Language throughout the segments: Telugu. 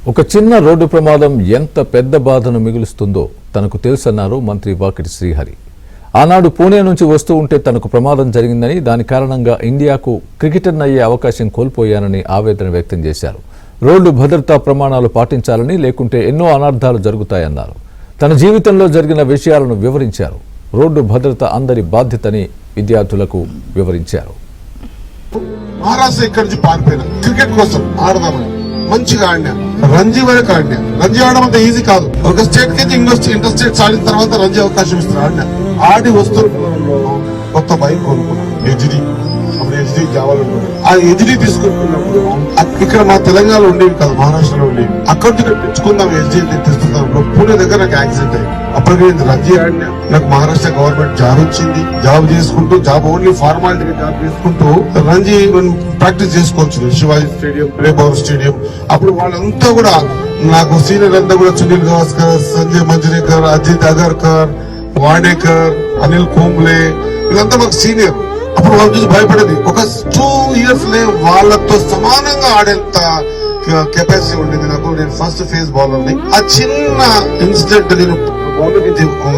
ఒక చిన్న రోడ్డు ప్రమాదం ఎంత పెద్ద బాధను మిగులుస్తుందో తనకు తెలుసన్నారు మంత్రి వాకిటి శ్రీహరి. ఆనాడు పూణే నుంచి వస్తూ ఉంటే తనకు ప్రమాదం జరిగిందని, దాని కారణంగా ఇండియాకు క్రికెటర్ అయ్యే అవకాశం కోల్పోయానని ఆవేదన వ్యక్తం చేశారు. రోడ్డు భద్రతా ప్రమాణాలు పాటించాలని, లేకుంటే ఎన్నో అనర్థాలు జరుగుతాయన్నారు. తన జీవితంలో జరిగిన విషయాలను వివరించారు. రోడ్డు భద్రత అందరి బాధ్యతని విద్యార్థులకు వివరించారు. మహారాష్ట్ర ఇక్కడి నుంచి పారిపోయినా క్రికెట్ కోసం ఆడదామని మంచిగా ఆడినా, రంజీ వరకు ఆడినా. రంజీ ఆడడం అంత ఈజీ కాదు. ఒక స్టేట్ కి ఇంటర్ స్టేట్స్ ఆడిన తర్వాత రంజీ అవకాశం ఇస్తారు. ఆడినా ఆడి వస్తున్న కొత్త బైక్ కొనుక్కున్నాను, హెచ్డి. అప్పుడు హెచ్డి జావాలు ఆ హెచ్డి తీసుకుంటున్నప్పుడు ఇక్కడ మా తెలంగాణలో ఉండేవి కాదు, మహారాష్ట్రలో ఉండేవి. అక్కడి నుంచి తెచ్చుకుందాం హెచ్డి తెస్తున్నప్పుడు పూణే దగ్గర నాకు యాక్సిడెంట్ అయ్యింది. అప్పటికి నేను రంజీ ఆడినా. నాకు మహారాష్ట్ర గవర్నమెంట్ జాబ్ వచ్చింది. జాబ్ చేసుకుంటూ, జాబ్ ఓన్లీ ఫార్మాలిటీ జాబ్ చేసుకుంటూ రంజీ ప్రాక్టీస్ చేసుకోవచ్చు. Shivaji stadium, Brabourne stadium. అప్పుడు వాళ్ళంతా కూడా నాకు సీనియర్ అంతా కూడా సునీల్ గవాస్కర్, సంజయ్ మంజరేకర్, అజిత్ అగర్కర్, వాడేకర్, అనిల్ కుంబ్లే, వీళ్ళంతా మాకు సీనియర్. అప్పుడు వాళ్ళ చూసి భయపడేది. ఒక 2 years వాళ్ళతో సమానంగా ఆడేంత కెపాసిటీ ఉండేది నాకు. నేను ఫస్ట్ ఫేజ్ బౌలర్ ని. ఆ చిన్న ఇన్సిడెంట్, నేను బౌలర్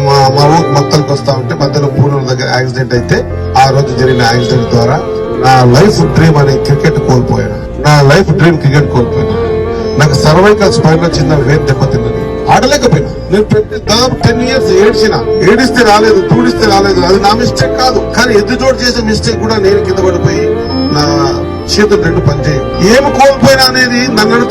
మా ఊరు మొత్తానికి వస్తా ఉంటే మధ్యలో పూణే దగ్గర యాక్సిడెంట్ అయితే, ఆ రోజు జరిగిన యాక్సిడెంట్ ద్వారా నా లైఫ్ డ్రీమ్ అనే క్రికెట్ కోల్పోయాను. నా లైఫ్ డ్రీమ్ క్రికెట్ కోల్పోయాను. నాకు సర్వైకల్ స్పైన్ లో చిన్న వేట్ దెబ్బతిన్నది. ఆడలేకపోయినా. నేను దాదాపు 10 years ఏడ్చిన. ఏడిస్తే రాలేదు, తూడిస్తే రాలేదు. అది నా మిస్టేక్ కాదు. కానీ ఎద్దుతోడు చేసే మిస్టేక్ కూడా నేను కింద పడిపోయి నా చేతులు 2 పనిచేయి. ఏమి కోల్పోయినా అనేది నన్ను